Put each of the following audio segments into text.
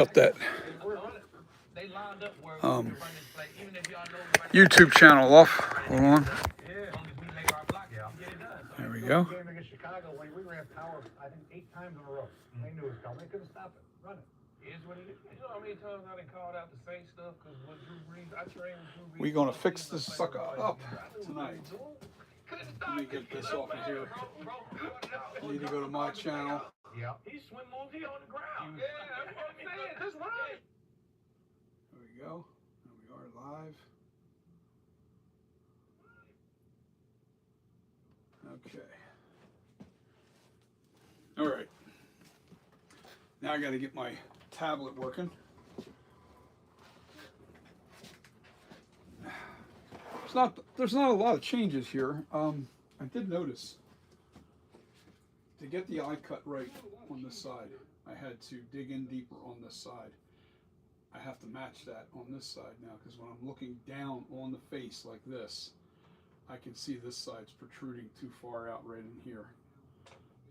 About that um, YouTube channel off. Hold on. There we go. Game against Chicago when we ran power, I think 8 times in a row. They knew it was coming. They couldn't stop it. Run it. Is what it is. You know how many times I done called out the same stuff because when Drew Brees, I trained with Drew Brees. We're gonna fix this sucker up tonight. Let me get this off of here. I need to go to my channel. Yeah. He swim moves. He on the ground. Yeah, that's what I'm saying. Just run. There we go. And we are live. Okay. All right. Now I got to get my tablet working. There's not a lot of changes here. I did notice to get the eye cut right on this side, I had to dig in deeper on this side. I have to match that on this side now because when I'm looking down on the face like this, I can see this side's protruding too far out right in here.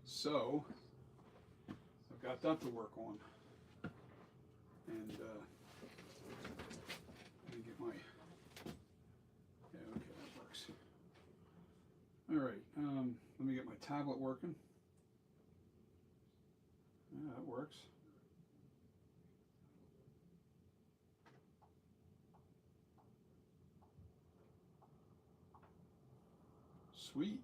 So I've got that to work on. And let me get my, yeah, okay, that works. All right, let me get my tablet working. Yeah, that works. Sweet.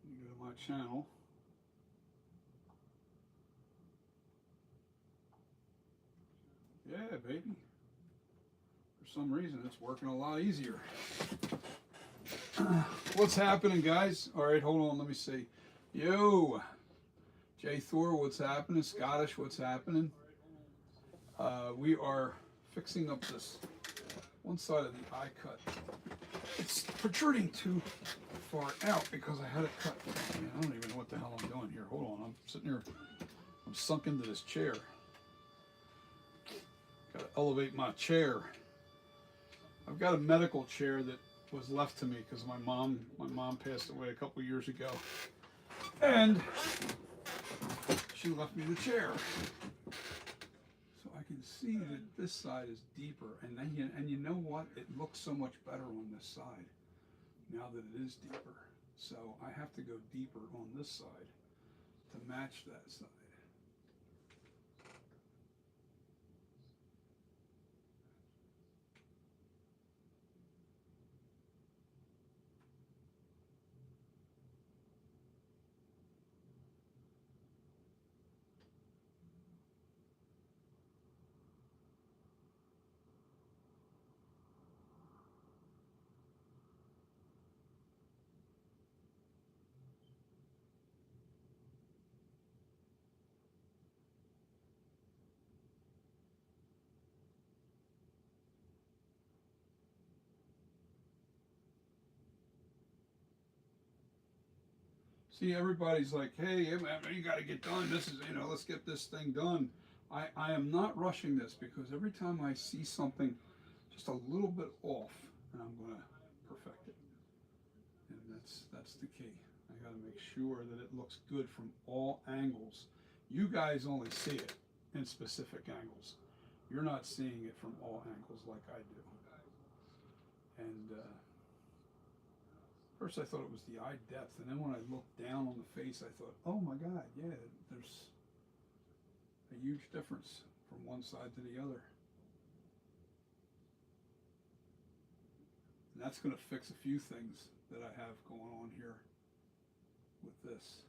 Let me go to my channel. Yeah, baby. For some reason, it's working a lot easier. What's happening, guys? All right, hold on. Let me see. Yo, Jay Thor, what's happening? Scottish, what's happening? We are fixing up this one side of the eye cut. It's protruding too far out because I had it cut. Man, I don't even know what the hell I'm doing here. Hold on. I'm sitting here. I'm sunk into this chair. Got to elevate my chair. I've got a medical chair that was left to me because my mom passed away a couple years ago, and she left me the chair. So I can see that this side is deeper, and then you know what? It looks so much better on this side now that it is deeper. So I have to go deeper on this side to match that side. See, everybody's like, hey, you got to get done. This is, let's get this thing done. I am not rushing this because every time I see something just a little bit off, and I'm going to perfect it. And that's the key. I got to make sure that it looks good from all angles. You guys only see it in specific angles. You're not seeing it from all angles like I do. And first I thought it was the eye depth, and then when I looked down on the face, I thought, oh my God, yeah, there's a huge difference from one side to the other. And that's going to fix a few things that I have going on here with this.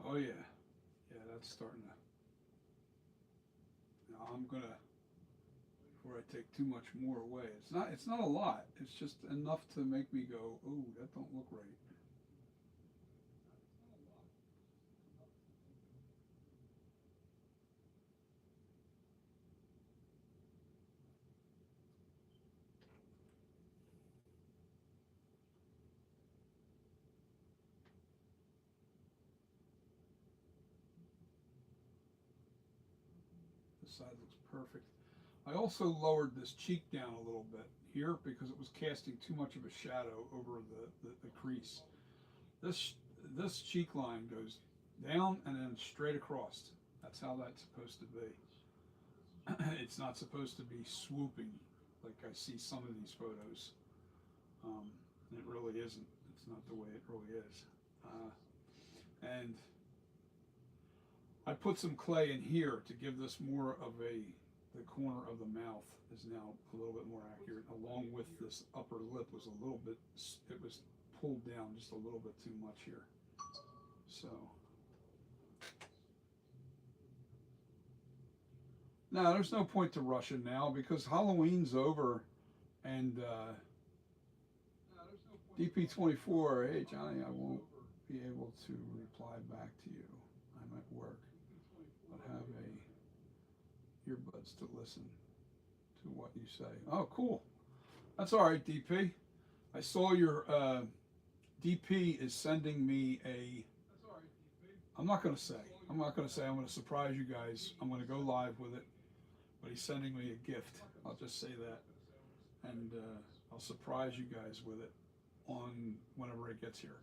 Oh yeah, that's starting to. Now I'm gonna, before I take too much more away. It's not a lot. It's just enough to make me go, ooh, that don't look right. This side looks perfect. I also lowered this cheek down a little bit here because it was casting too much of a shadow over the crease. This cheek line goes down and then straight across. That's how that's supposed to be. It's not supposed to be swooping like I see some of these photos. It really isn't. It's not the way it really is. And I put some clay in here to give this more of the corner of the mouth is now a little bit more accurate, along with this upper lip was a little bit, it was pulled down just a little bit too much here. So now there's no point to rushing now because Halloween's over, and DP24, hey Johnny, I won't be able to reply back to you. I'm at work, but have earbuds to listen to what you say. Oh, cool. That's all right, DP. I saw your DP is sending me a. I'm not going to say. I'm going to surprise you guys. I'm going to go live with it, but he's sending me a gift. I'll just say that, and I'll surprise you guys with it on whenever it gets here.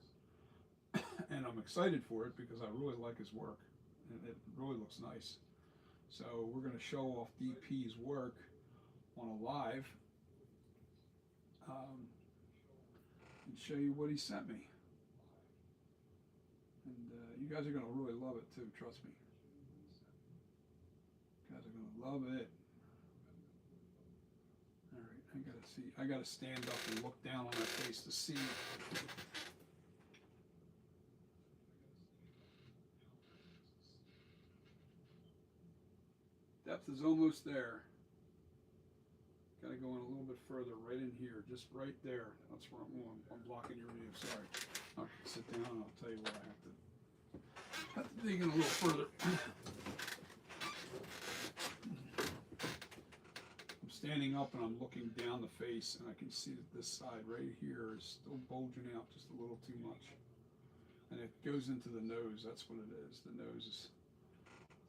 And I'm excited for it because I really like his work, and it really looks nice. So we're going to show off DP's work on a live and show you what he sent me. And you guys are going to really love it too, trust me. You guys are going to love it. All right, I got to stand up and look down on my face to see. Depth is almost there. Got to go in a little bit further, right in here, just right there. That's where I'm going. I'm blocking your view. Sorry. I'll sit down and I'll tell you what I have to dig in a little further. I'm standing up and I'm looking down the face, and I can see that this side right here is still bulging out just a little too much. And it goes into the nose. That's what it is. The nose is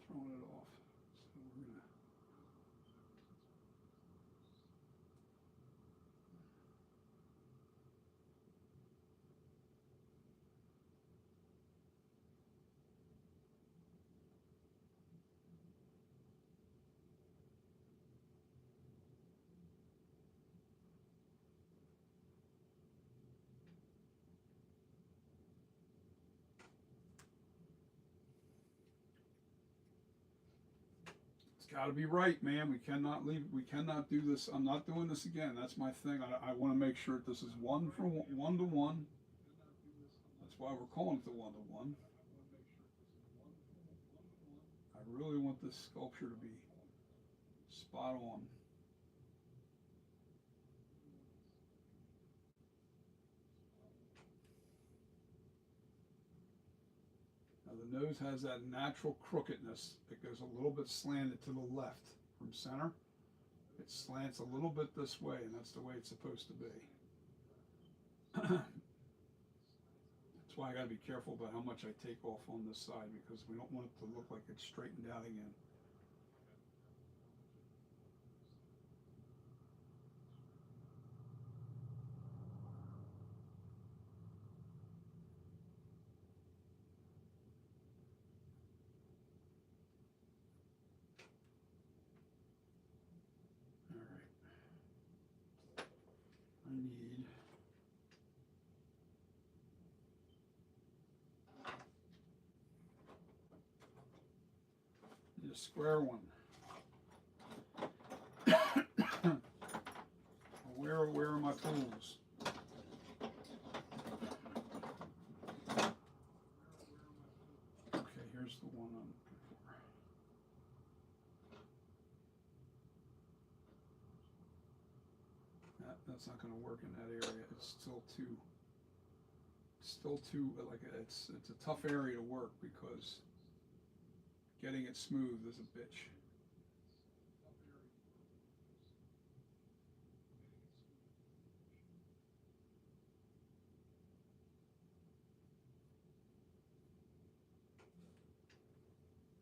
throwing it off. So we're gonna. Got to be right, man. We cannot leave. We cannot do this. I'm not doing this again. That's my thing. I want to make sure this is one to one. That's why we're calling it the 1-to-1. I really want this sculpture to be spot on. Now the nose has that natural crookedness. It goes a little bit slanted to the left from center. It slants a little bit this way, and that's the way it's supposed to be. That's why I got to be careful about how much I take off on this side, because we don't want it to look like it's straightened out again. I need a square one. Where are my tools? Okay, here's the one I'm looking for. That's not going to work in that area. It's still too like it's a tough area to work because getting it smooth is a bitch.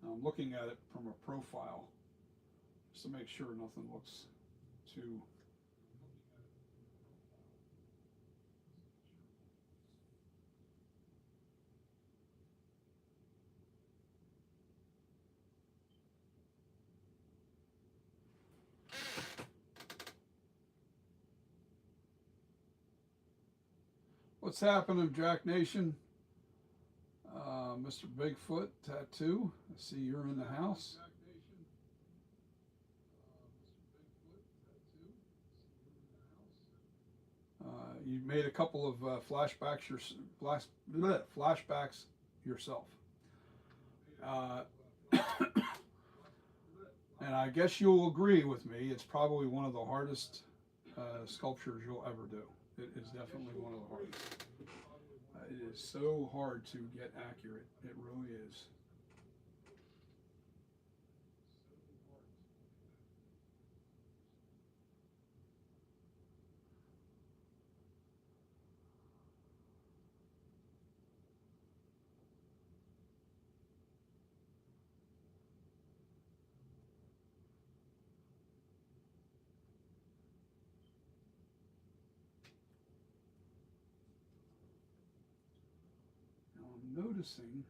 Now I'm looking at it from a profile, just to make sure nothing looks too. What's happening, Jack Nation? Mr. Bigfoot Tattoo, I see you're in the house. You made a couple of flashbacks yourself. And I guess you'll agree with me, it's probably one of the hardest sculptures you'll ever do. It is definitely one of the hardest. It is so hard to get accurate. It really is. Now I'm noticing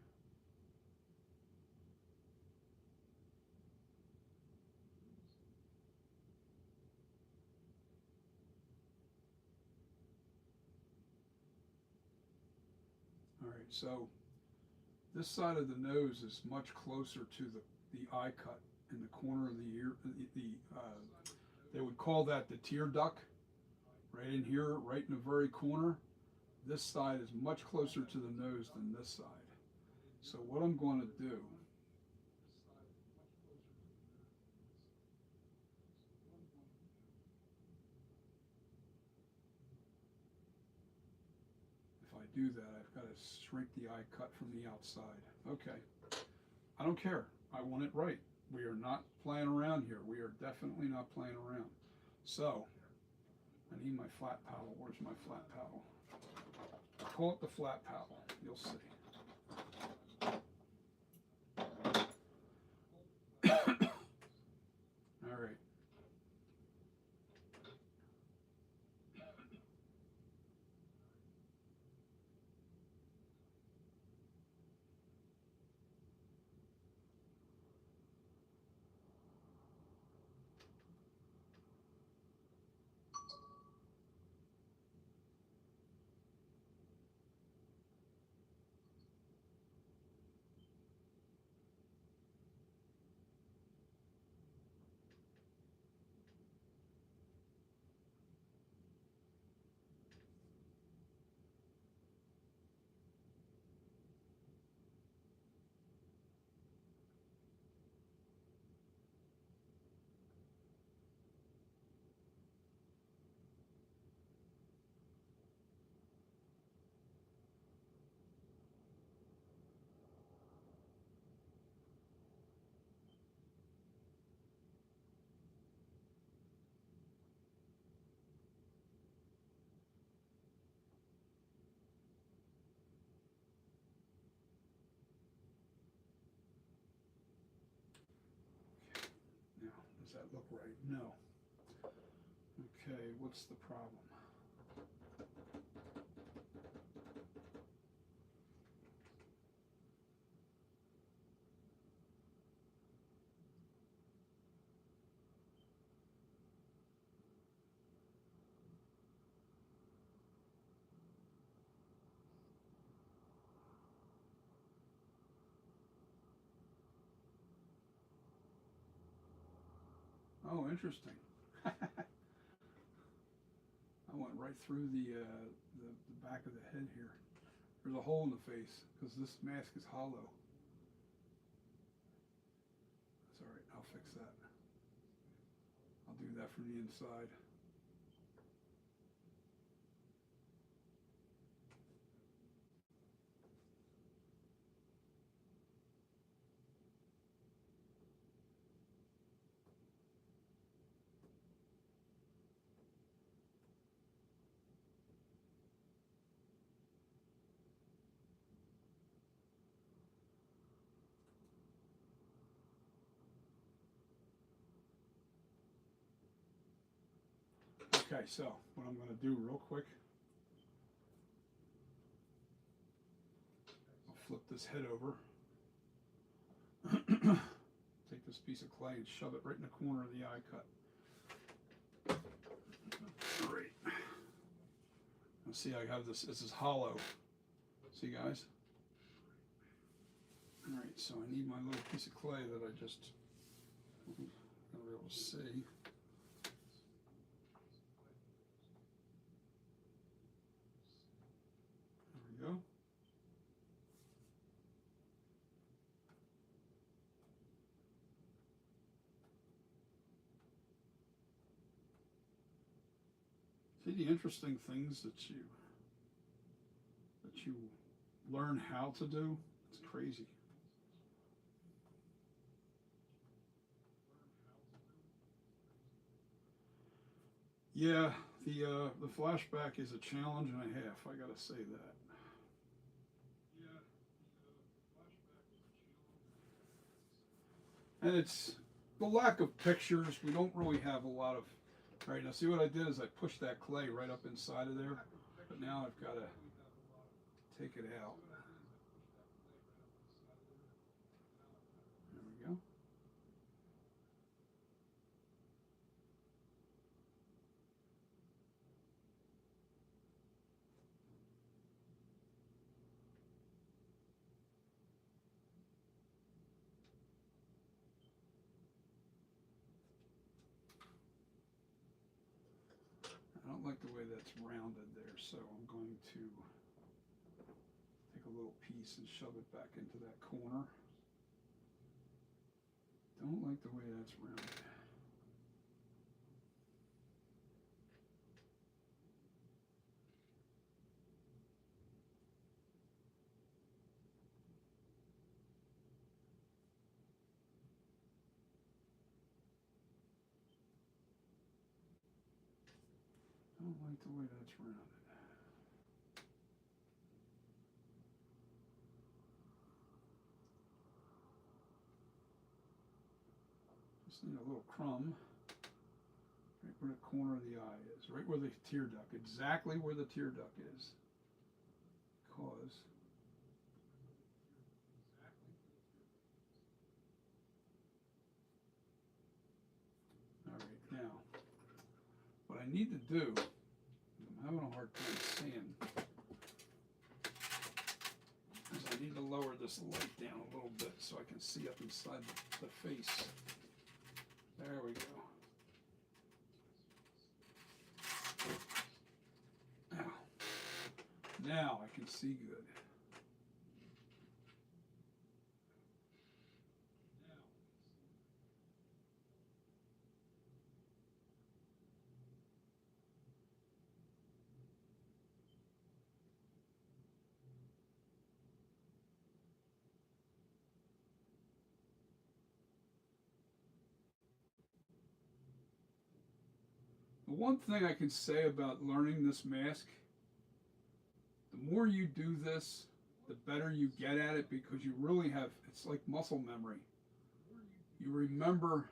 all right, so this side of the nose is much closer to the eye cut in the corner of the ear. They would call that the tear duct, right in here, right in the very corner. This side is much closer to the nose than this side. So what I'm going to do, if I do that, I've got to shrink the eye cut from the outside. Okay, I don't care. I want it right. We are not playing around here. We are definitely not playing around. So, I need my flat paddle. Where's my flat paddle? I call it the flat paddle. You'll see. All right. Now, does that look right? No. Okay, what's the problem? Oh, interesting. I went right through the back of the head here. There's a hole in the face because this mask is hollow. That's all right. I'll fix that. I'll do that from the inside. Okay, so what I'm going to do real quick, I'll flip this head over, take this piece of clay and shove it right in the corner of the eye cut. Great. Now see, I have this is hollow. See, guys? All right, so I need my little piece of clay that I just, I'm going to be able to see. There we go. See the interesting things that you learn how to do? It's crazy. Yeah, the flashback is a challenge and a half, I gotta say that. And it's the lack of pictures. We don't really have a lot of. All right, now see what I did is I pushed that clay right up inside of there, but now I've got to take it out. There we go. I don't like the way that's rounded there, so I'm going to take a little piece and shove it back into that corner. Don't like the way that's rounded. Don't like the way that's rounded. Just need a little crumb right where the corner of the eye is, right where the tear duct, exactly where the tear duct is. Because all right, now what I need to do, I'm having a hard time seeing, is I need to lower this light down a little bit so I can see up inside the face. There we go. Now I can see good. The one thing I can say about learning this mask, the more you do this, the better you get at it, because you really have, it's like muscle memory. You remember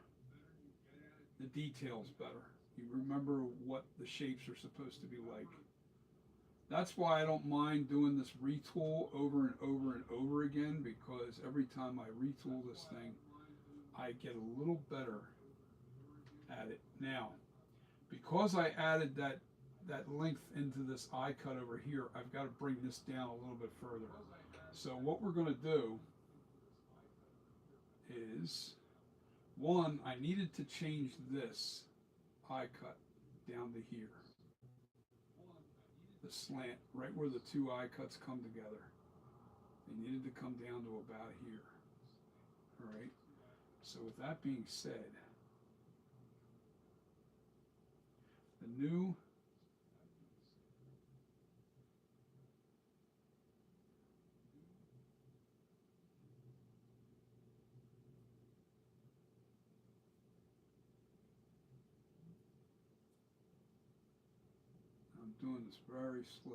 the details better. You remember what the shapes are supposed to be like. That's why I don't mind doing this retool over and over and over again, because every time I retool this thing, I get a little better at it. Now, because I added that length into this eye cut over here, I've got to bring this down a little bit further. So what we're going to do is, one, I needed to change this eye cut down to here. The slant, right where the two eye cuts come together. They needed to come down to about here. All right. So with that being said, the new I'm doing this very slow.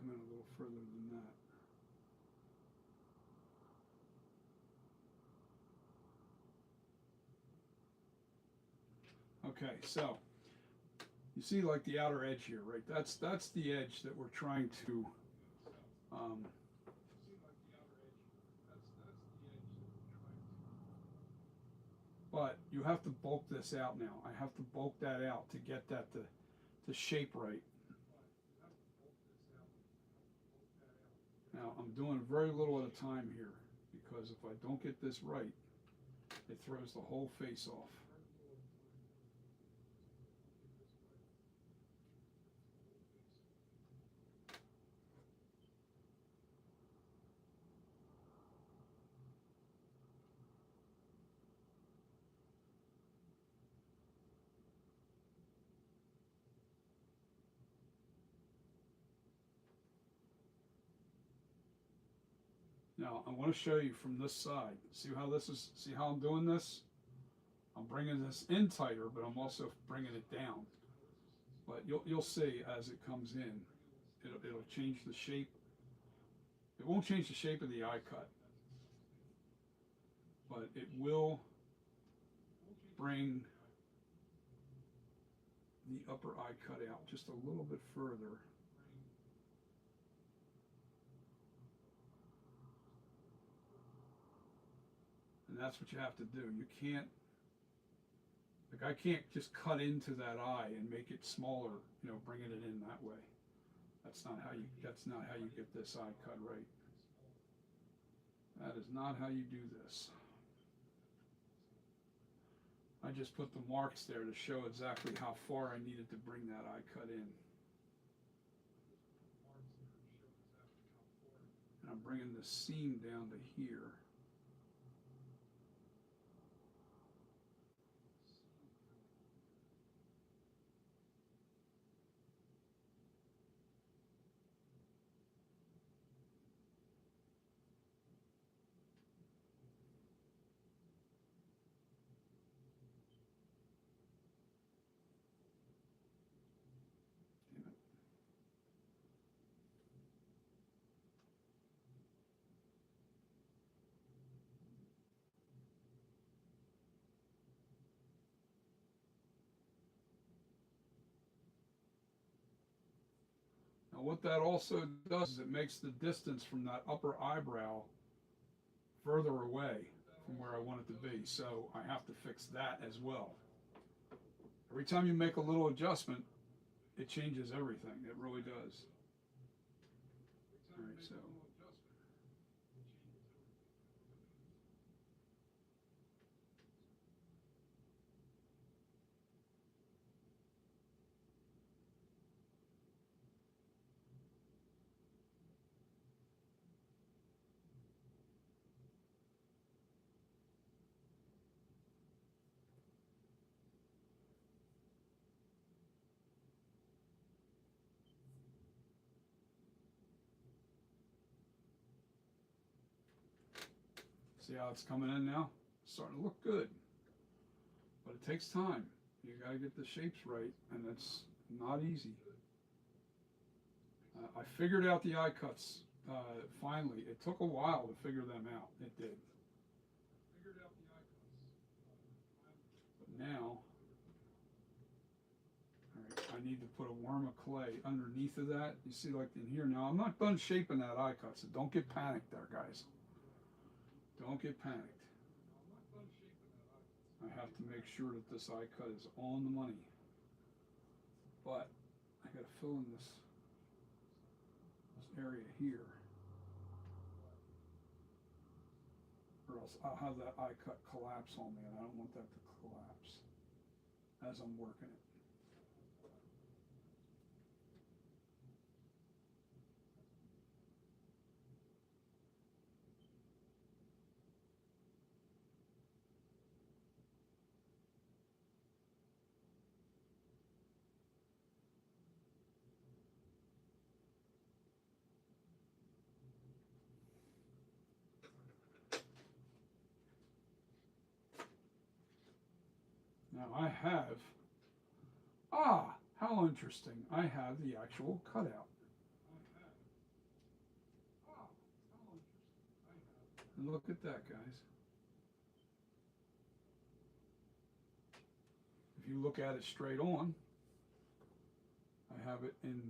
come in a little further than that. Okay, so you see like the outer edge here, right? That's the edge that we're trying to but you have to bulk this out now. I have to bulk that out to get that to shape right. Now I'm doing very little at a time here because if I don't get this right, it throws the whole face off. Now I want to show you from this side. See how this is? See how I'm doing this? I'm bringing this in tighter, but I'm also bringing it down. But you'll see as it comes in, it'll change the shape. It won't change the shape of the eye cut, but it will bring the upper eye cut out just a little bit further. And that's what you have to do. You can't, like I can't just cut into that eye and make it smaller, you know, bringing it in that way. That's not how you get this eye cut right. That is not how you do this. I just put the marks there to show exactly how far I needed to bring that eye cut in. And I'm bringing the seam down to here. Now what that also does is it makes the distance from that upper eyebrow further away from where I want it to be. So I have to fix that as well. Every time you make a little adjustment, it changes everything. It really does. All right, so. See how it's coming in now? It's starting to look good. But it takes time. You got to get the shapes right, and it's not easy. I figured out the eye cuts finally. It took a while to figure them out. It did. But now, all right, I need to put a worm of clay underneath of that. You see, like in here now, I'm not done shaping that eye cut, so don't get panicked there, guys. Don't get panicked. I have to make sure that this eye cut is on the money. But I got to fill in this area here, or else I'll have that eye cut collapse on me, and I don't want that to collapse as I'm working it. Now I have, how interesting, I have the actual cutout. And look at that, guys. If you look at it straight on, I have it in.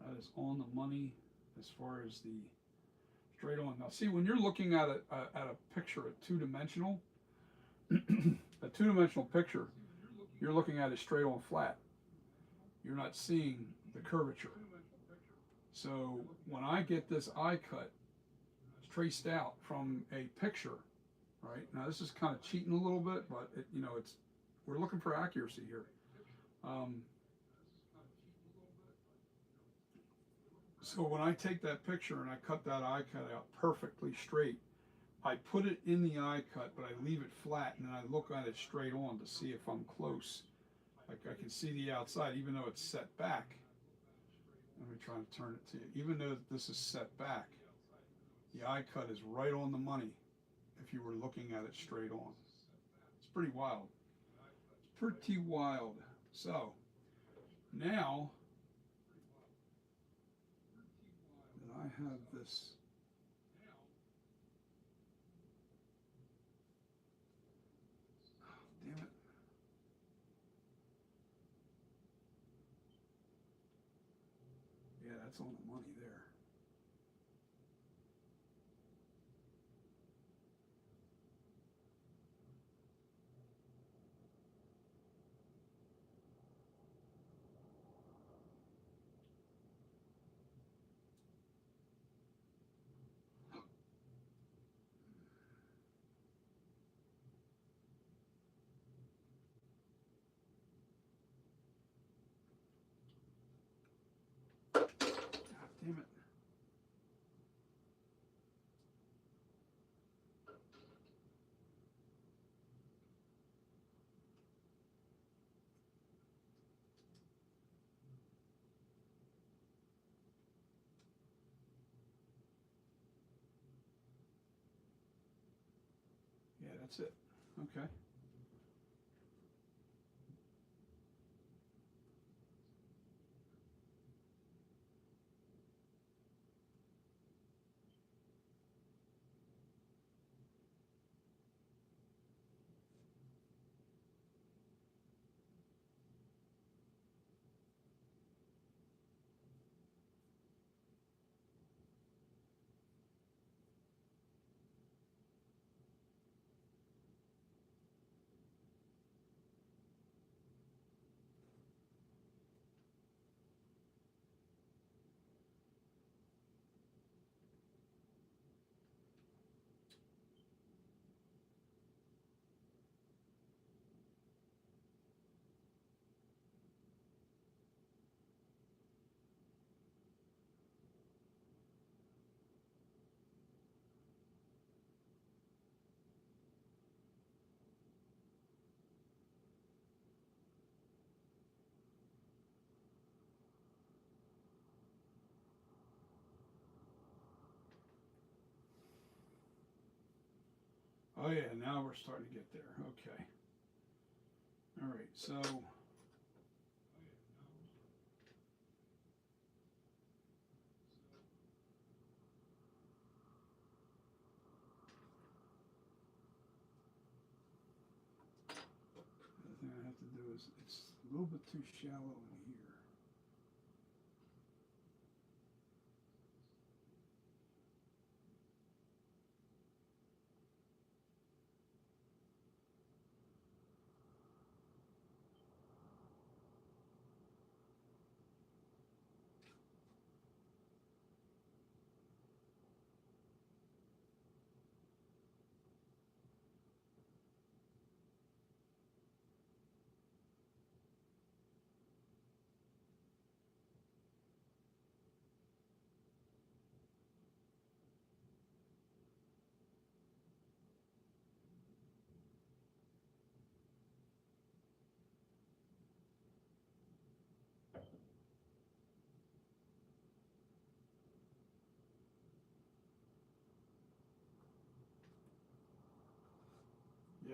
That is on the money as far as the straight on. Now see, when you're looking at a picture, a two-dimensional, a two-dimensional picture, you're looking at it straight on flat. You're not seeing the curvature. So when I get this eye cut traced out from a picture, right? Now this is kind of cheating a little bit, but it, you know, we're looking for accuracy here. So when I take that picture and I cut that eye cut out perfectly straight, I put it in the eye cut, but I leave it flat, and then I look at it straight on to see if I'm close. Like I can see the outside, even though it's set back. Let me try to turn it to you. Even though this is set back, the eye cut is right on the money if you were looking at it straight on. It's pretty wild. It's pretty wild. So now that I have this, oh, damn it. Yeah, that's on the money there. God damn it. Yeah, that's it. Okay. Oh yeah, now we're starting to get there. Okay. All right, so the thing I have to do is it's a little bit too shallow in here.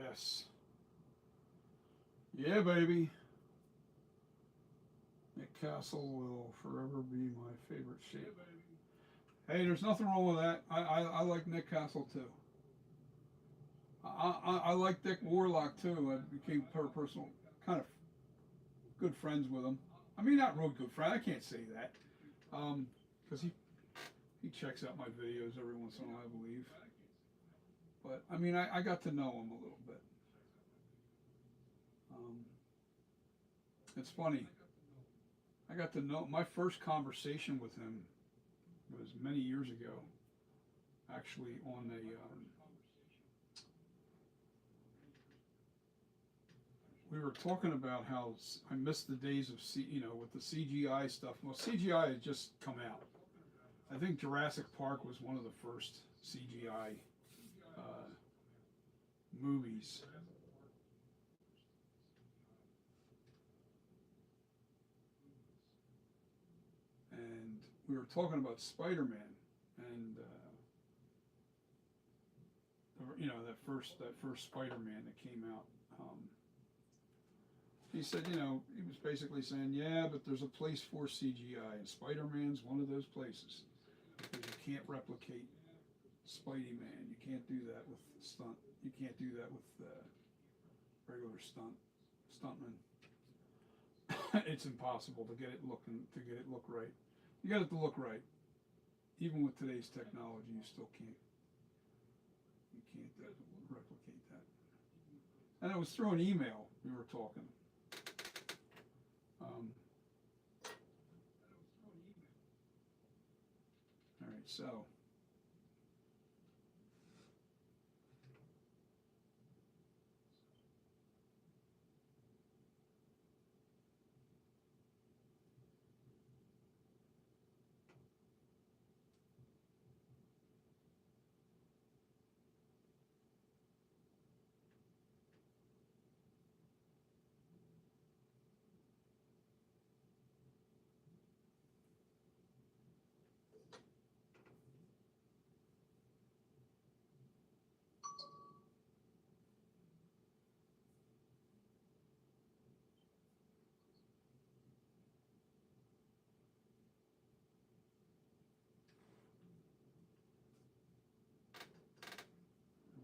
Yes. Yeah, baby. Nick Castle will forever be my favorite shape. Hey, there's nothing wrong with that. I like Nick Castle too. I like Dick Warlock too. I became personal, kind of good friends with him. I mean, not real good friend. I can't say that, because he checks out my videos every once in a while, I believe. But I mean, I got to know him a little bit. Um, it's funny. I got to know my first conversation with him was many years ago. Actually, on a we were talking about how I missed the days of with the CGI stuff. Well, CGI had just come out. I think Jurassic Park was one of the first CGI movies. And we were talking about Spider-Man, and that first Spider-Man that came out. He said, he was basically saying, yeah, but there's a place for CGI, and Spider-Man's one of those places, because you can't replicate Spidey-Man. You can't do that with stunt. You can't do that with regular stuntmen. It's impossible to get it look right. You got it to look right. Even with today's technology, you still can't. You can't replicate that. And it was through an email we were talking. All right, so.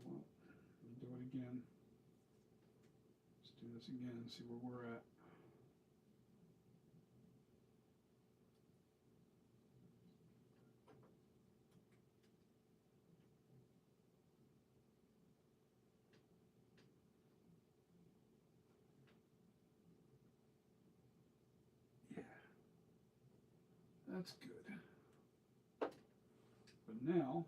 Well, we'll do it again. Let's do this again and see where we're at. Yeah, that's good. But now,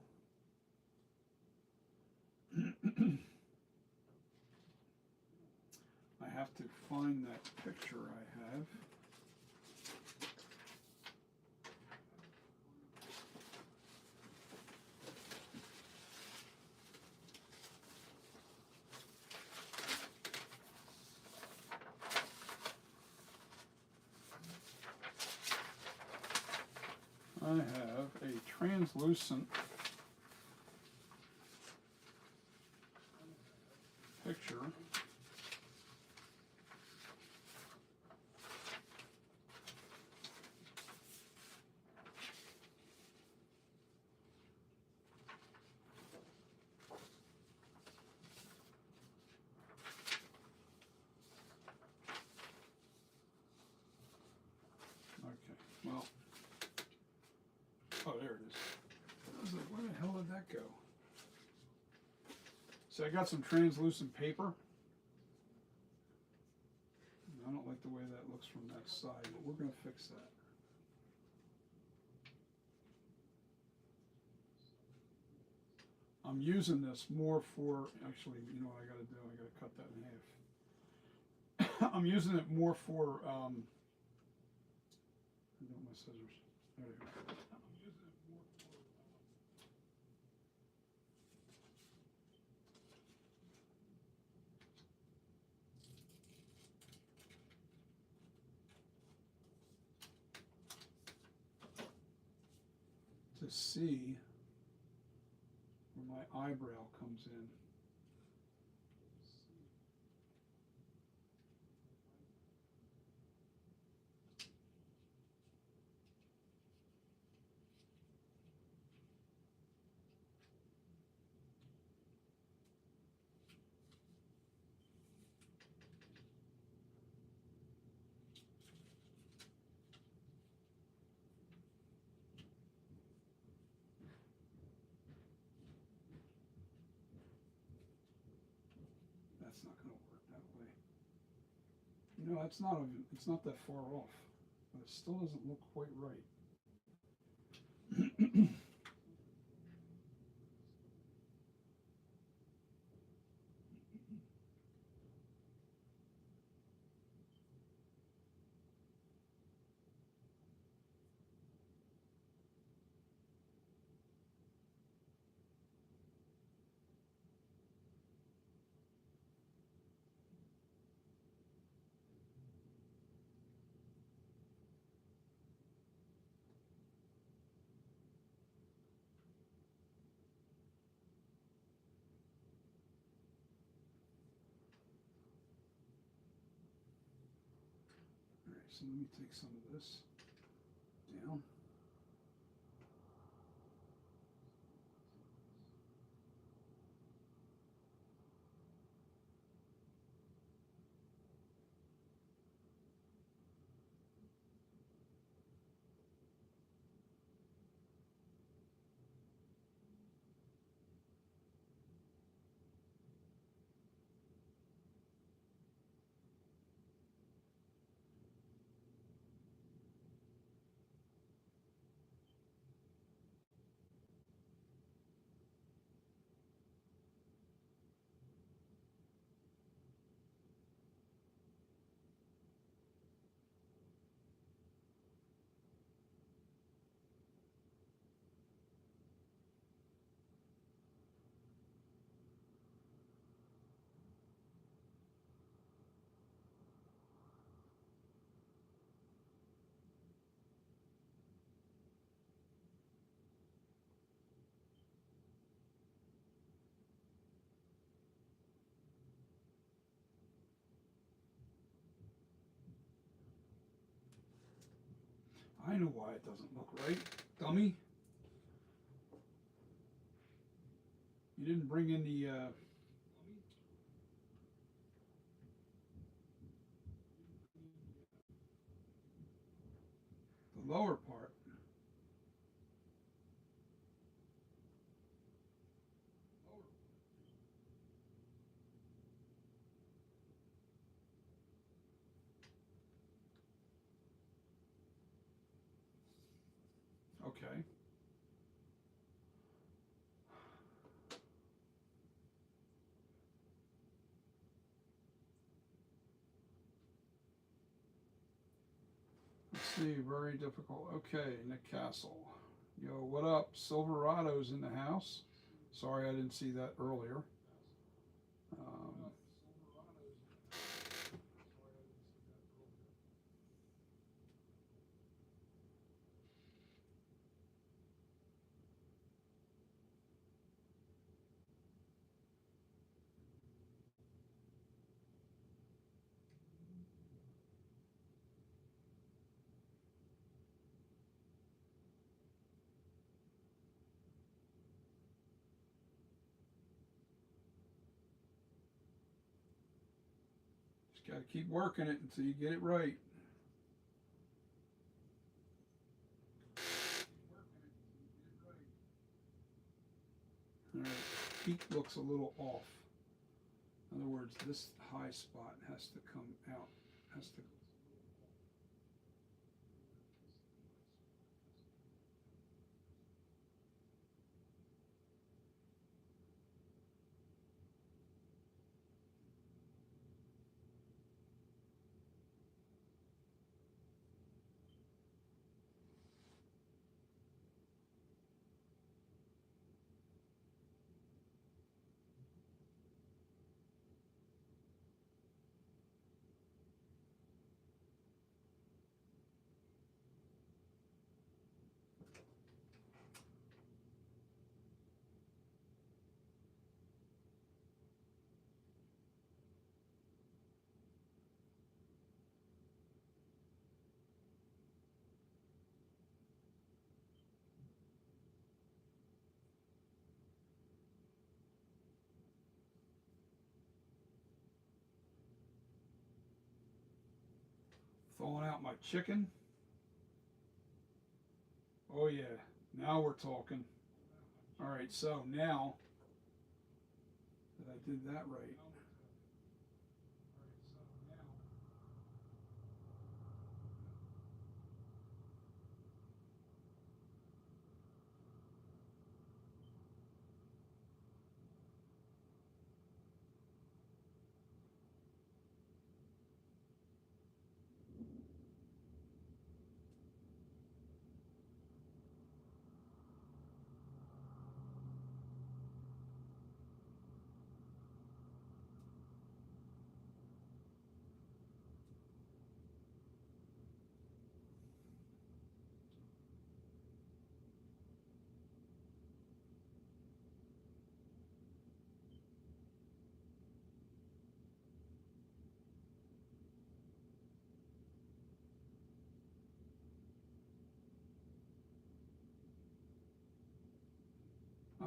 I have to find that picture I have. I have a translucent picture well, oh, there it is. I was like, where the hell did that go? So I got some translucent paper. I don't like the way that looks from that side, but we're going to fix that. I'm using this more for, actually, you know what I got to do? I got to cut that in half. I'm using it more for, I don't know my scissors. There you go. I'm using it more for, to see where my eyebrow comes in. It's not going to work that way. You know, it's not that far off, but it still doesn't look quite right. All right, so let me take some of this down. I know why it doesn't look right, dummy. You didn't bring in the lower part. Okay. Let's see, very difficult. Okay, Nick Castle. Yo, what up? Silverado's in the house. Sorry I didn't see that earlier. Um, just got to keep working it until you get it right. All right, peak looks a little off. In other words, this high spot has to come out. Has to. Thawing out my chicken. Oh yeah, now we're talking. All right, so now that I did that right,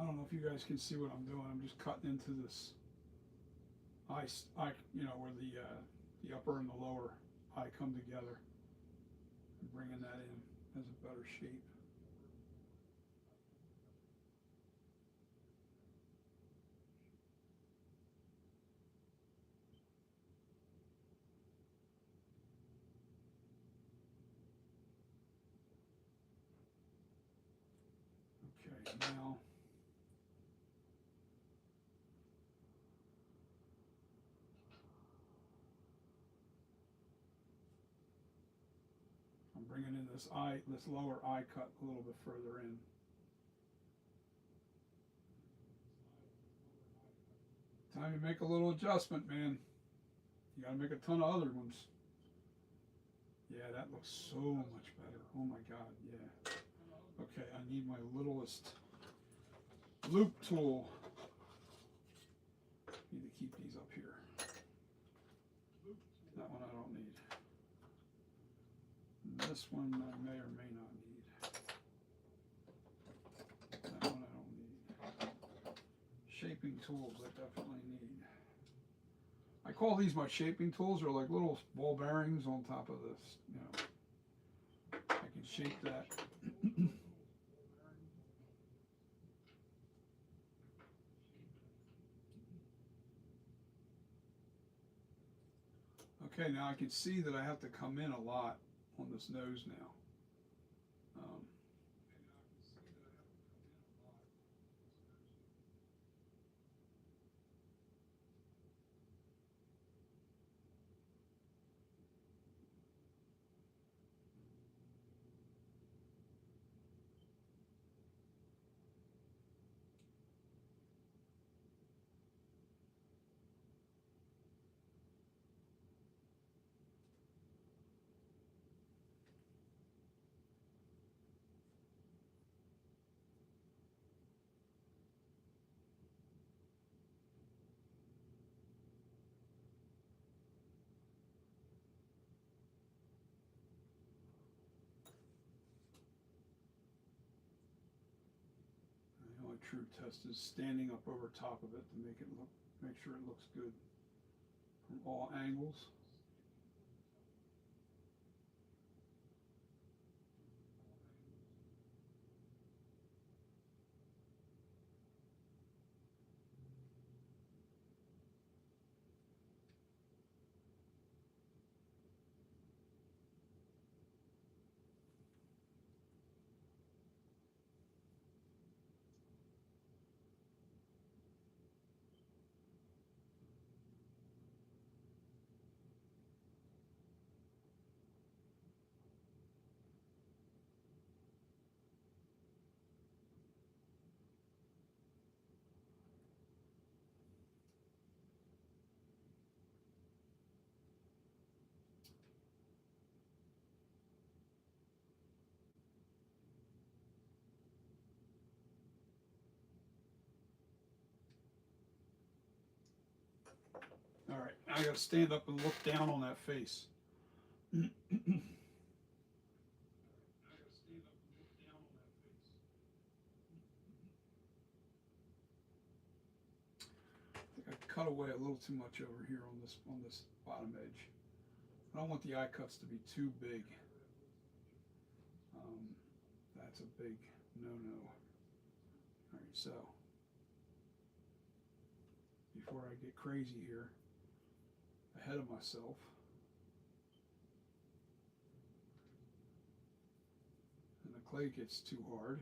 I don't know if you guys can see what I'm doing. I'm just cutting into this eye, you know, where the upper and the lower eye come together, and bringing that in as a better shape. Okay, now I'm bringing in this lower eye cut a little bit further in. Time to make a little adjustment, man. You gotta make a ton of other ones. Yeah, that looks so much better. Oh my God, yeah. Okay, I need my littlest loop tool. Need to keep these up here. That one I don't need. And this one I may or may not need. That one I don't need. Shaping tools I definitely need. I call these my shaping tools. They're like little ball bearings on top of this, you know. I can shape that. Okay, now I can see that I have to come in a lot on this nose now. The only true test is standing up over top of it to make sure it looks good from all angles. All right, now I got to stand up and look down on that face. I think I cut away a little too much over here on this bottom edge. I don't want the eye cuts to be too big. That's a big no-no. All right, so before I get crazy here, ahead of myself, and the clay gets too hard,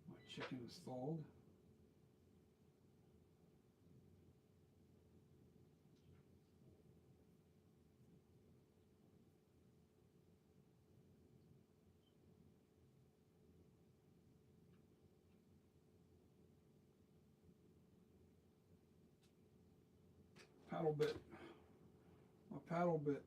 my chicken is thawed. Paddle bit, my paddle bit.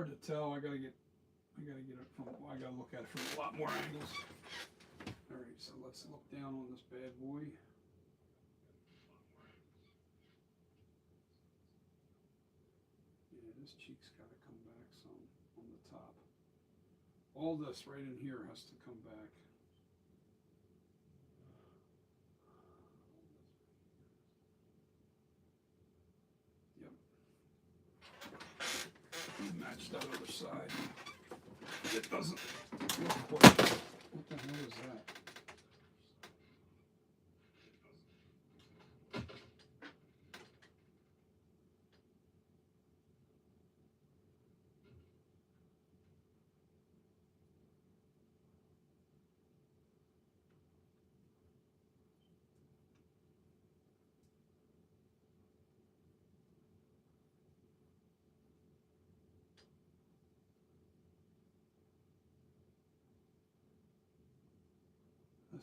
hard to tell. I gotta get it from. I gotta look at it from a lot more angles. All right, so let's look down on this bad boy. Yeah, this cheek's gotta come back some on the top. All this right in here has to come back. Match that other side. It doesn't look quite. What the hell is that?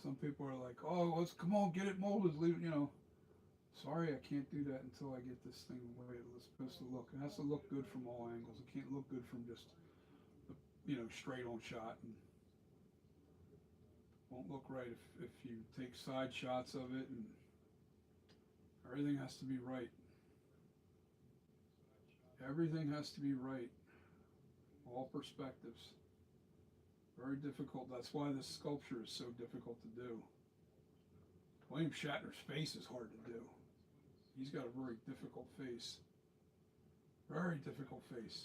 Some people are like, "Oh, let's come on, get it molded." Leave it, you know. Sorry, I can't do that until I get this thing the way it's supposed to look. It has to look good from all angles. It can't look good from just, straight on shot. And won't look right if you take side shots of it, and everything has to be right. Everything has to be right. All perspectives. Very difficult. That's why this sculpture is so difficult to do. William Shatner's face is hard to do. He's got a very difficult face. Very difficult face.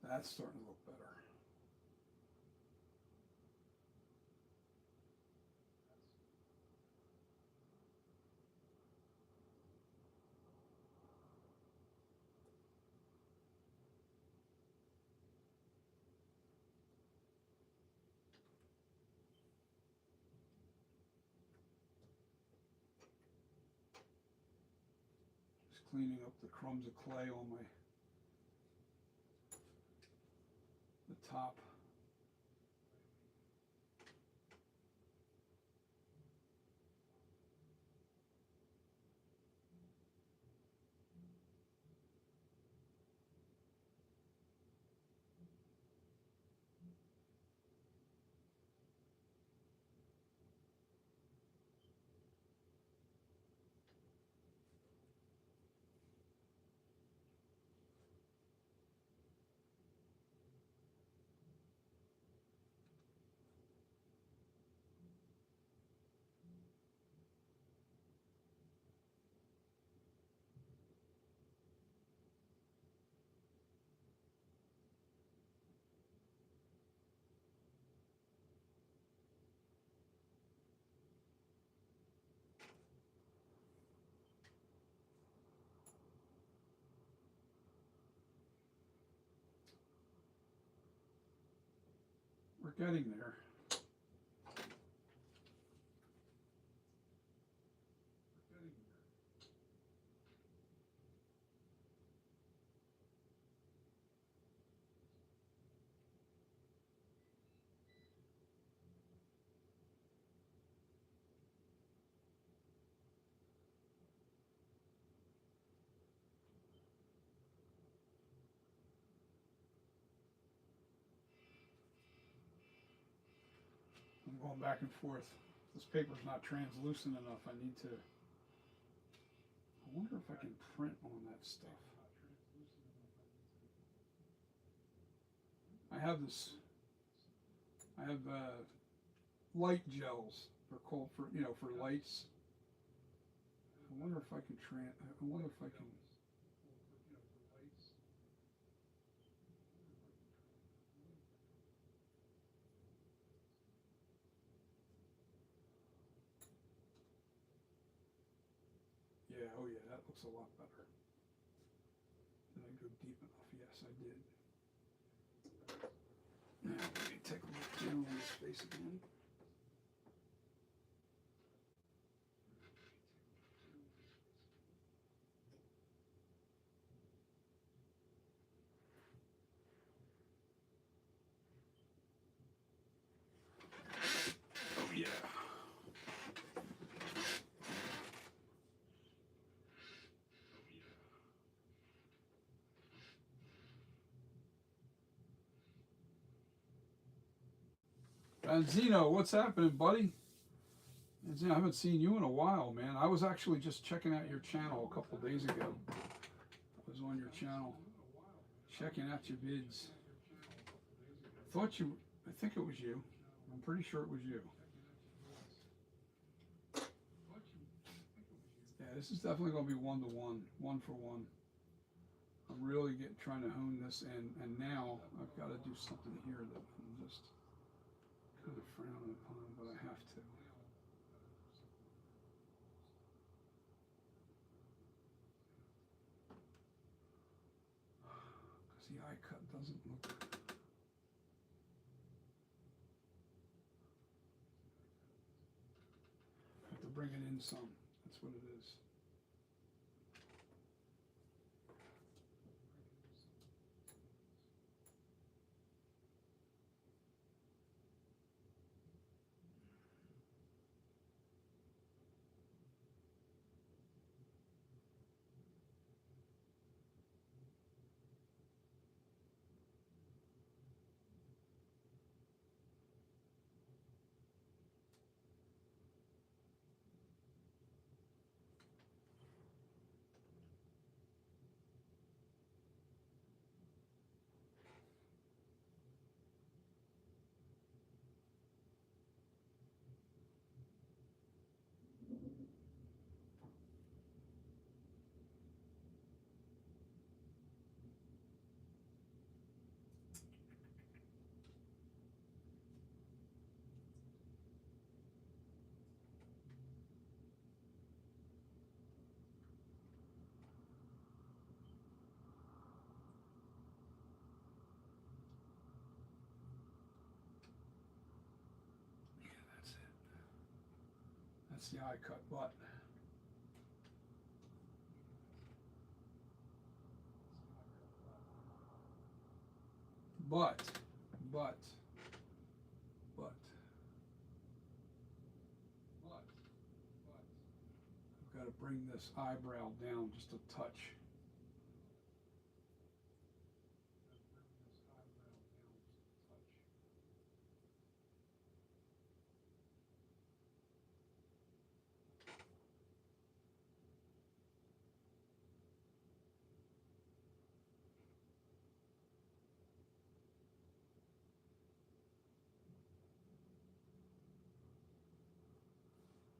That's starting to look better. Just cleaning up the crumbs of clay on the top. We're getting there. I'm going back and forth. This paper's not translucent enough. I need to. I wonder if I can print on that stuff. I have this. I have light gels. They're called for lights. I wonder if I can I wonder if I can. Yeah, oh yeah, that looks a lot better. Did I go deep enough? Yes, I did. Now let me take a look down on his face again. Benzino, what's happening, buddy? Benzino, I haven't seen you in a while, man. I was actually just checking out your channel a couple days ago. I was on your channel, checking out your vids. I think it was you. I'm pretty sure it was you. Yeah, this is definitely going to be 1-to-1, 1-for-1. I'm really trying to hone this in, and now I've got to do something here that I'm just kind of frowning upon, but I have to. Because the eye cut doesn't look. I have to bring it in some. That's what it is. Yeah, that's it. That's the eye cut, but but but but I've got to bring this eyebrow down just a touch.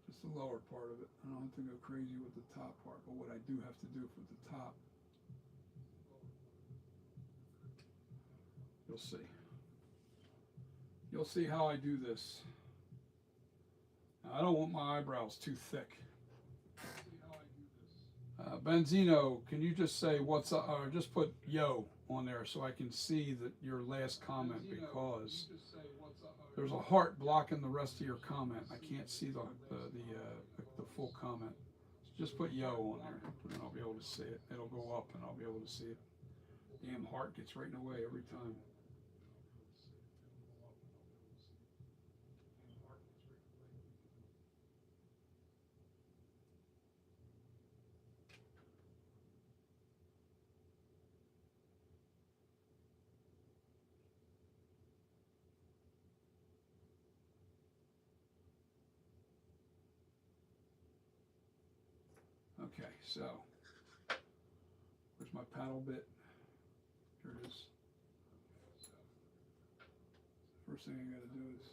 Just the lower part of it. I don't have to go crazy with the top part, but what I do have to do with the top, you'll see. You'll see how I do this. Now, I don't want my eyebrows too thick. Benzino, can you just say what's up, or just put yo on there so I can see that your last comment, because there's a heart blocking the rest of your comment. I can't see the full comment. So just put yo on there, and then I'll be able to see it. It'll go up, and I'll be able to see it. Damn heart gets right in the way every time. Okay, so where's my paddle bit? Here it is. First thing I got to do is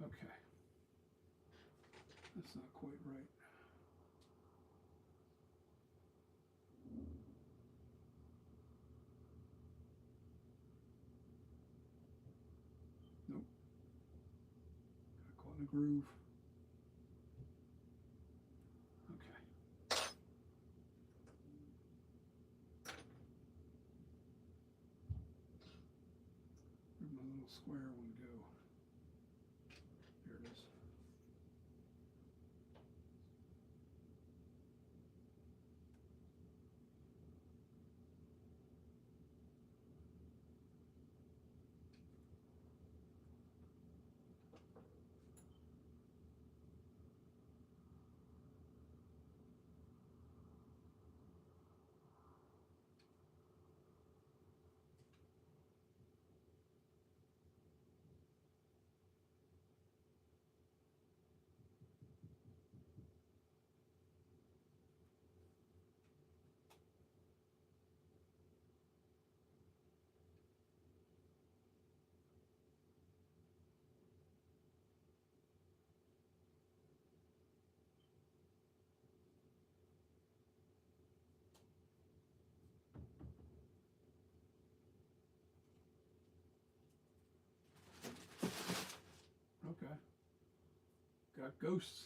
okay. That's not quite right. Nope. Got caught in a groove. Okay. Where'd my little square one go? Here it is. got ghosts.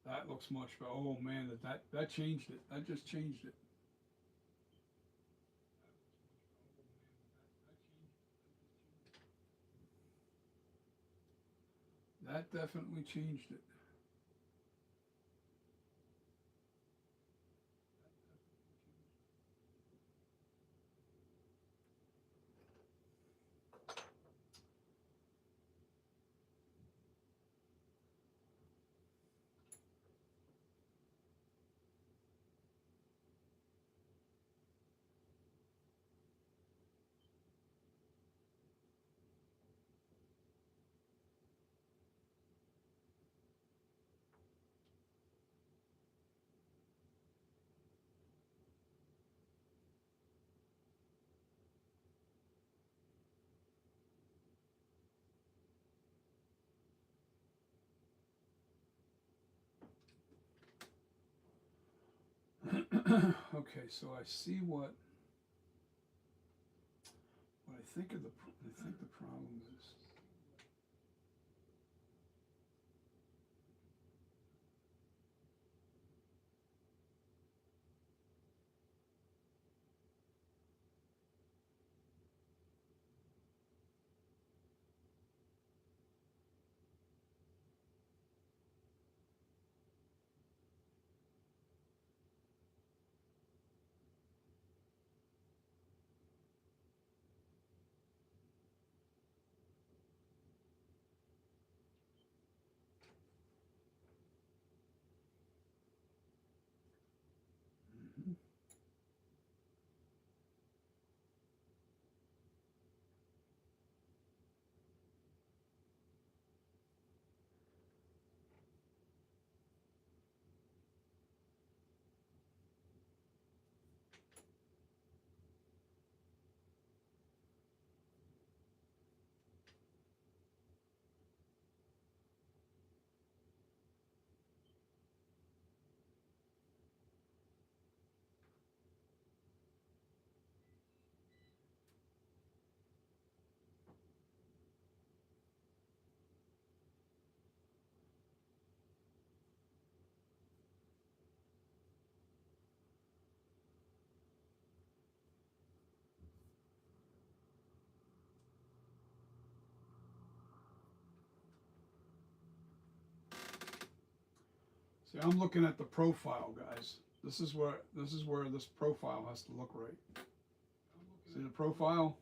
That looks much better. Oh man, that changed it. That just changed it. That definitely changed it. Okay, so I see what I think the problem is. Mhm. See, I'm looking at the profile, guys. This is where this profile has to look right. See the profile?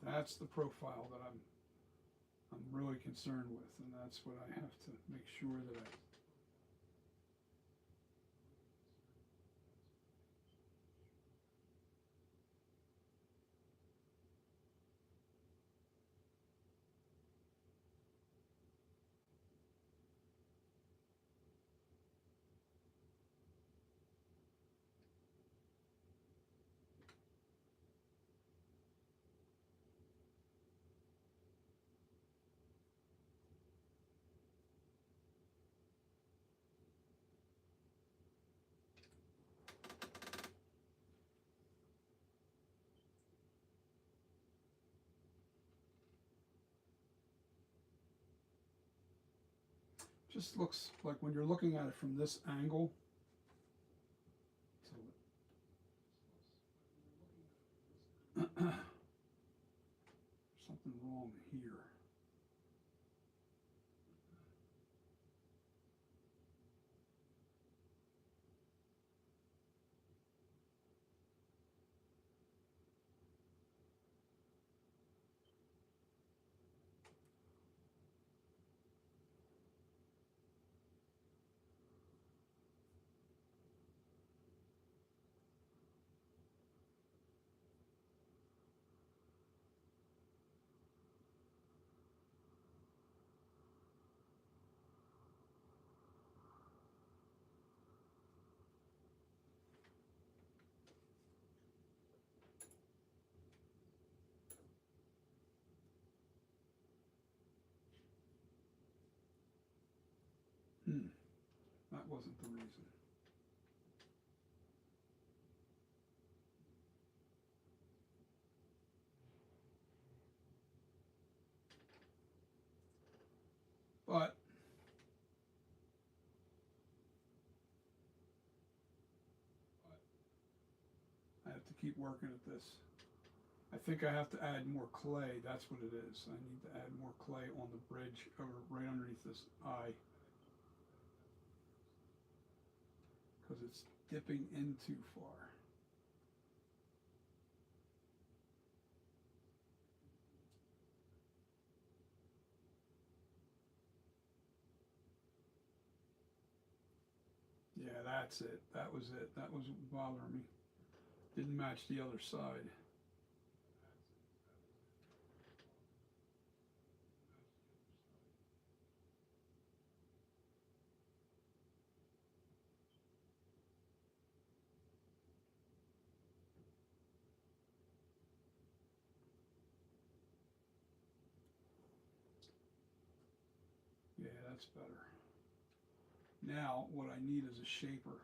That's the profile that I'm really concerned with, and that's what I have to make sure that I. Just looks like when you're looking at it from this angle. So something wrong here. That wasn't the reason. But I have to keep working at this. I think I have to add more clay. That's what it is. I need to add more clay on the bridge or right underneath this eye, because it's dipping in too far. Yeah, that's it. That was it. That was bothering me. Didn't match the other side. Yeah, that's better. Now, what I need is a shaper.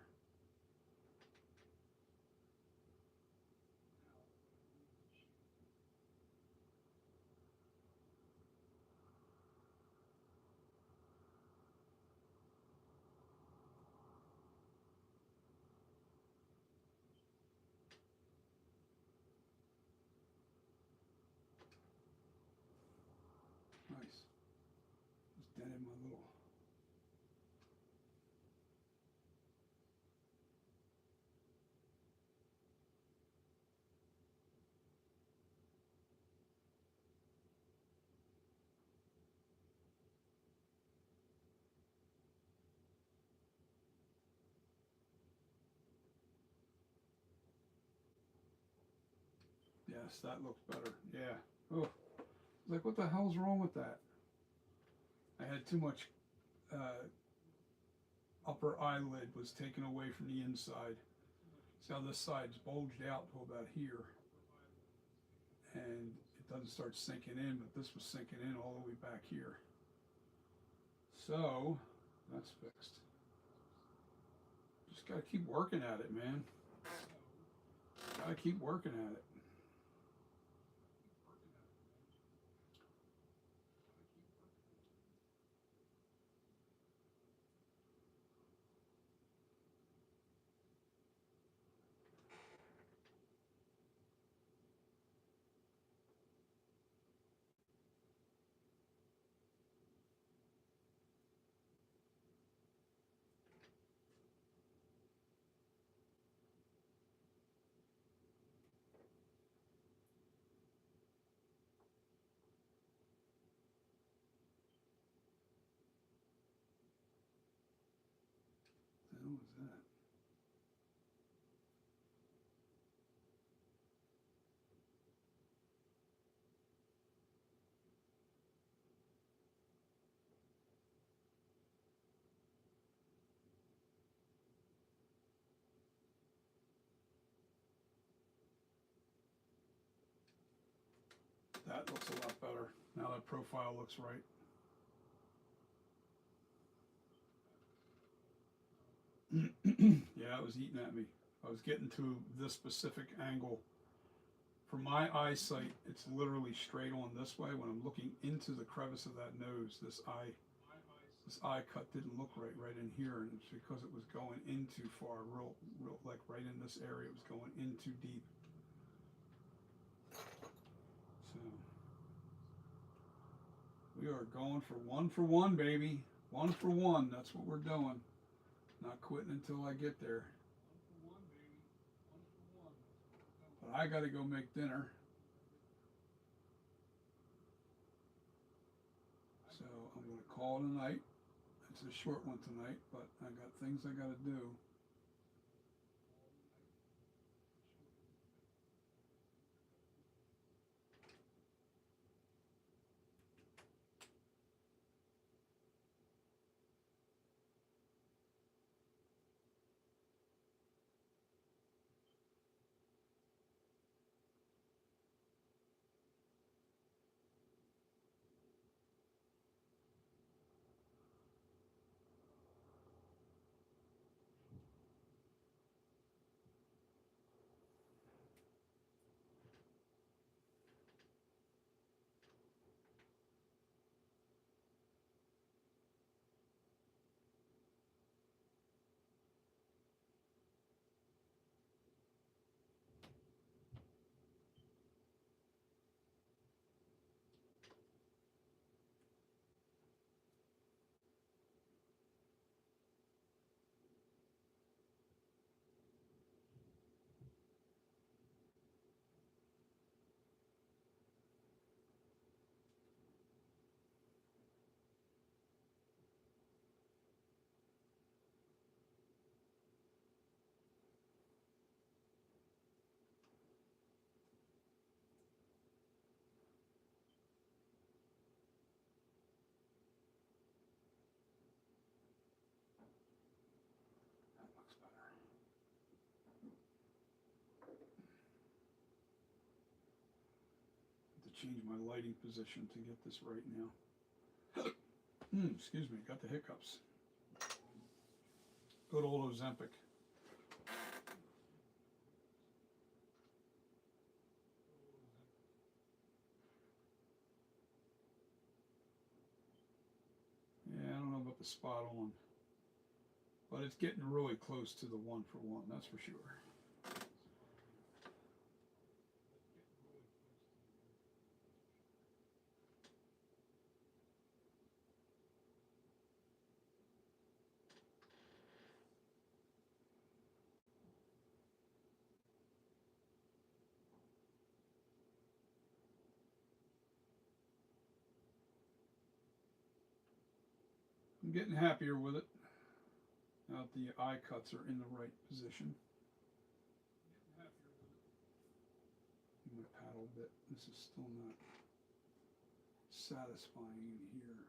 Nice. Just dented my little. Yes, that looks better. Yeah. Oh, I was like, what the hell's wrong with that? I had too much upper eyelid was taken away from the inside. See how this side's bulged out to about here, and it doesn't start sinking in, but this was sinking in all the way back here. So that's fixed. Just gotta keep working at it, man. Gotta keep working at it. What the hell was that? That looks a lot better. Now that profile looks right. Yeah, it was eating at me. I was getting to this specific angle. For my eyesight, it's literally straight on this way. When I'm looking into the crevice of that nose, this eye cut didn't look right in here, and it's because it was going in too far, real, like right in this area, it was going in too deep. So we are going for one, baby. 1 for 1. That's what we're doing. Not quitting until I get there. But I got to go make dinner. So I'm going to call it a night. It's a short one tonight, but I got things I got to do. change my lighting position to get this right now. Excuse me, got the hiccups. Good old Ozempic. Yeah, I don't know about the spot on, but it's getting really close to the 1-for-1, that's for sure. I'm getting happier with it. Now that the eye cuts are in the right position. I'm going to paddle a bit. This is still not satisfying in here.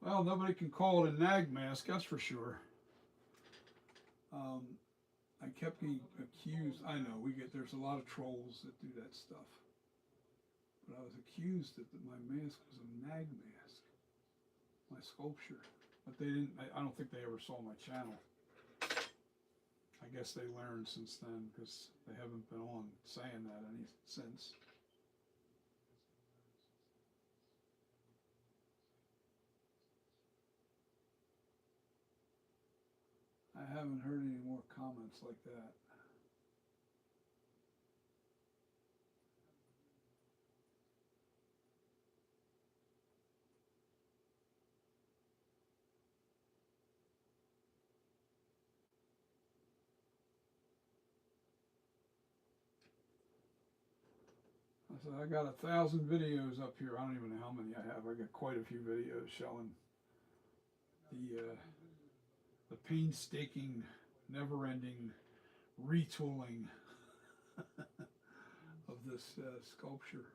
Well, nobody can call it a nag mask, that's for sure. I kept getting accused. I know there's a lot of trolls that do that stuff, but I was accused that my mask was a nag mask, my sculpture. But they didn't. I don't think they ever saw my channel. I guess they learned since then because they haven't been on saying that any since. I haven't heard any more comments like that. I said, I got 1,000 videos up here. I don't even know how many I have. I got quite a few videos showing the painstaking, never-ending retooling of this sculpture.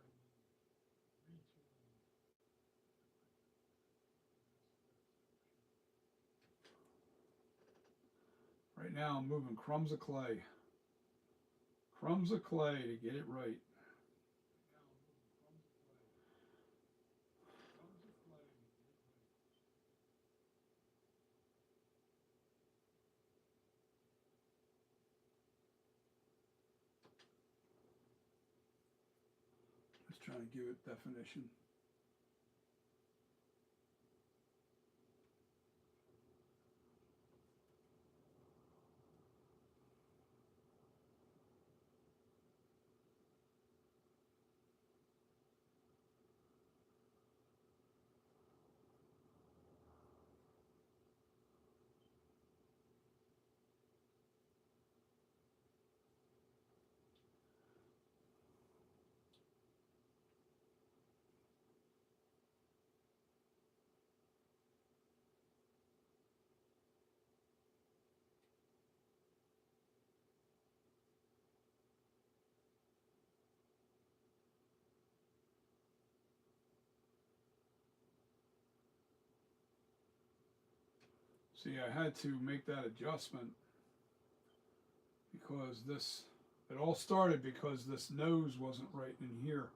Right now I'm moving crumbs of clay. Crumbs of clay to get it right. Just trying to give it definition. See, I had to make that adjustment because it all started because this nose wasn't right in here.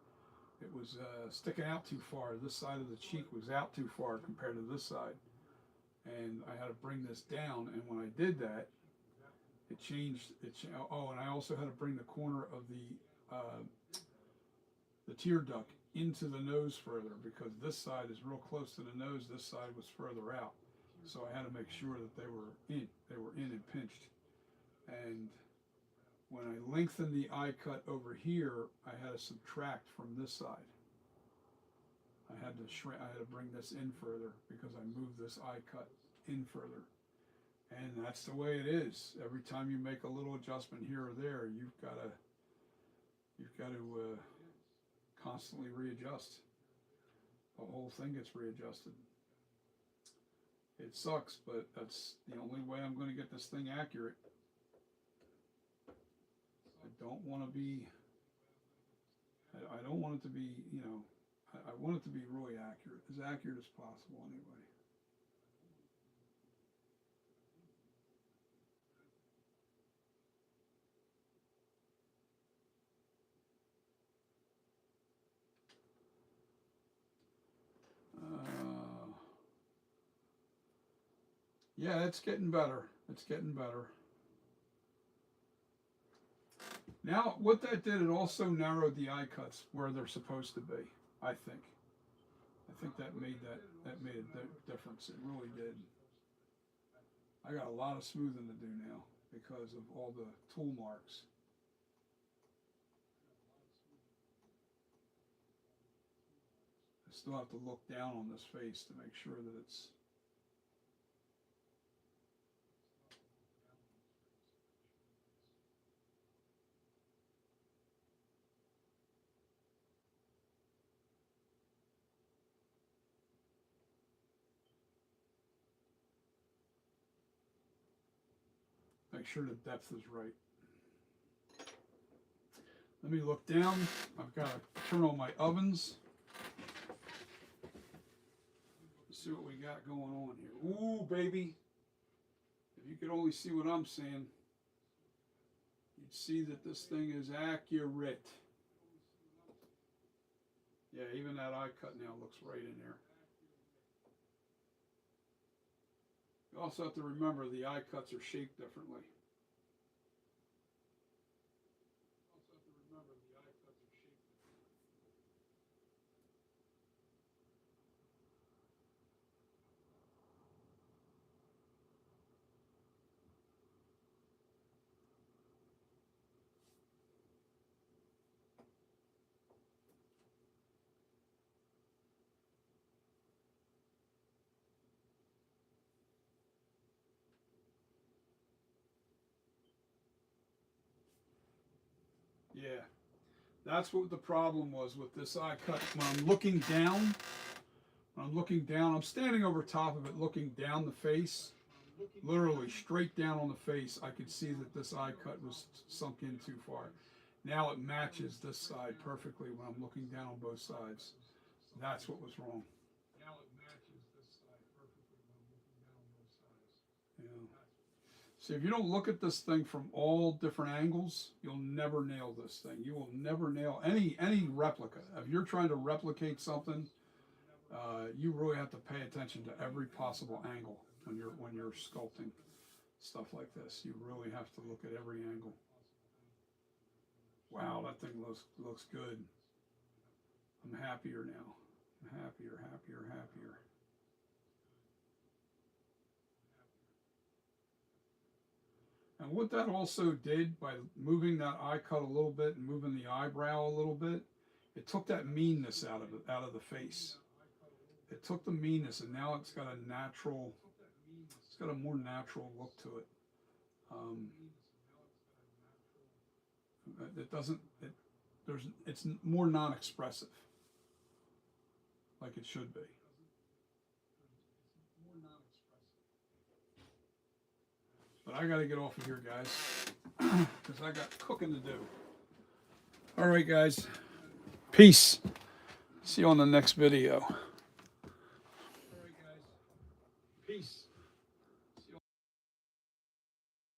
It was sticking out too far. This side of the cheek was out too far compared to this side. And I had to bring this down, and when I did that, it changed. Oh, and I also had to bring the corner of the tear duct into the nose further because this side is real close to the nose. This side was further out. So I had to make sure that they were in and pinched. And when I lengthened the eye cut over here, I had to subtract from this side. I had to shrink. I had to bring this in further because I moved this eye cut in further. And that's the way it is. Every time you make a little adjustment here or there, you've got to constantly readjust. The whole thing gets readjusted. It sucks, but that's the only way I'm going to get this thing accurate. I don't want to be, I don't want it to be, you know, I want it to be really accurate as possible anyway. Yeah, it's getting better. It's getting better. Now, what that did, it also narrowed the eye cuts where they're supposed to be, I think. I think that made a difference. It really did. I got a lot of smoothing to do now because of all the tool marks. I still have to look down on this face to make sure that it's make sure the depth is right. Let me look down. I've got to turn on my ovens. Let's see what we got going on here. Ooh, baby. If you could only see what I'm seeing, you'd see that this thing is accurate. Yeah, even that eye cut now looks right in there. You also have to remember the eye cuts are shaped differently. Yeah, that's what the problem was with this eye cut. When I'm looking down, I'm standing over top of it looking down the face, literally straight down on the face. I could see that this eye cut was sunk in too far. Now it matches this side perfectly when I'm looking down on both sides. That's what was wrong. Now it matches this side perfectly when I'm looking down on both sides. Yeah. See, if you don't look at this thing from all different angles, you'll never nail this thing. You will never nail any replica. If you're trying to replicate something, you really have to pay attention to every possible angle when you're sculpting stuff like this. You really have to look at every angle. Wow, that thing looks good. I'm happier now. I'm happier. And what that also did by moving that eye cut a little bit and moving the eyebrow a little bit, it took that meanness out of the face. It took the meanness, and now it's got a more natural look to it. It's more non-expressive, like it should be. But I got to get off of here, guys, because I got cooking to do. All right, guys. Peace. See you on the next video. All right, guys. Peace.